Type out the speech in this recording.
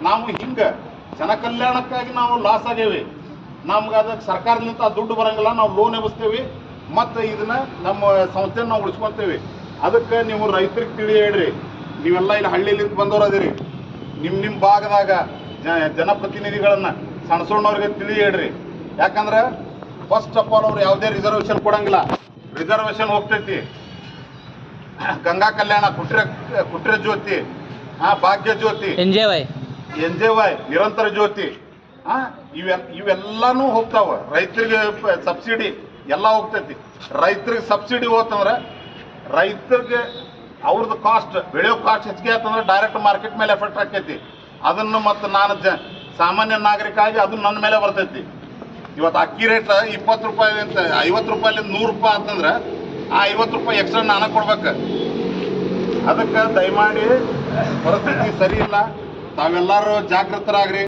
ನಾವು ಹಿಂಗೆ ಜನ ಕಲ್ಯಾಣಕ್ಕಾಗಿ ನಾವು ಲಾಸ್ ಆಗೇವಿ. ನಮ್ಗೆ ಅದಕ್ಕೆ ಸರ್ಕಾರದಿಂದ ದುಡ್ಡು ಬರಂಗಿಲ್ಲ, ನಾವು ಲೋನ್ ಎಬ್ಬಿಸ್ತೇವೆ ಮತ್ತು ಇದನ್ನ ನಮ್ಮ ಸಂಸ್ಥೆನ ನಾವು ಉಳಿಸ್ಕೊತೇವೆ. ಅದಕ್ಕೆ ನೀವು ರೈತರಿಗೆ ತಿಳಿ ಹೇಳ್ರಿ, ನೀವೆಲ್ಲ ಇಲ್ಲಿ ಹಳ್ಳಿಲಿಂದ ಬಂದವರು ಅದಿರಿ, ನಿಮ್ಮ ಭಾಗದಾಗ ಜನಪ್ರತಿನಿಧಿಗಳನ್ನು ಸಣ್ಣ ಸಣ್ಣವ್ರಿಗೆ ತಿಳಿ ಹೇಳ್ರಿ. ಯಾಕಂದ್ರೆ ಫಸ್ಟ್ ಆಫ್ ಆಲ್ ಅವ್ರು ಯಾವುದೇ ರಿಸರ್ವೇಷನ್ ಕೊಡಂಗಿಲ್ಲ. ರಿಸರ್ವೇಷನ್ ಹೋಗ್ತೈತಿ ಗಂಗಾ ಕಲ್ಯಾಣ, ಕುಟ್ರೆ ಜ್ಯೋತಿ, ಭಾಗ್ಯ ಜ್ಯೋತಿ, NJY ನಿರಂತರ ಜ್ಯೋತಿ, ಇವೆಲ್ಲಾನು ಹೋಗ್ತಾವ. ರೈತರಿಗೆ ಸಬ್ಸಿಡಿ ಎಲ್ಲ ಹೋಗ್ತೈತಿ. ರೈತರಿಗೆ ಸಬ್ಸಿಡಿ ಹೋತಂದ್ರೆ ರೈತರಿಗೆ ಅವ್ರದ್ದು ಕಾಸ್ಟ್, ಬೆಳೆಯೋ ಕಾಸ್ಟ್ ಹೆಚ್ಚಿಗೆ ಆಯ್ತಂದ್ರೆ ಡೈರೆಕ್ಟ್ ಮಾರ್ಕೆಟ್ ಮೇಲೆ ಎಫೆಕ್ಟ್ ಆಕೈತಿ. ಅದನ್ನು ಮತ್ತು ನಾನು ಸಾಮಾನ್ಯ ನಾಗರಿಕ ಆಗಿ ಅದು ನನ್ನ ಮೇಲೆ ಬರ್ತೈತಿ. ಇವತ್ತು ಅಕ್ಕಿ ರೇಟ್ 20 ರೂಪಾಯಿಲಿಂದ 50 ರೂಪಾಯಿಲಿಂದ 100 ರೂಪಾಯಿ ಅಂತಂದ್ರೆ ಆ 50 ರೂಪಾಯಿ ಎಕ್ಸ್ಟ್ರಾ ನಾನು ಕೊಡ್ಬೇಕು. ಅದಕ್ಕೆ ದಯಮಾಡಿ ಪರಿಸ್ಥಿತಿ ಸರಿ ಇಲ್ಲ, ತಾವೆಲ್ಲರೂ ಜಾಗೃತರಾಗ್ರಿ.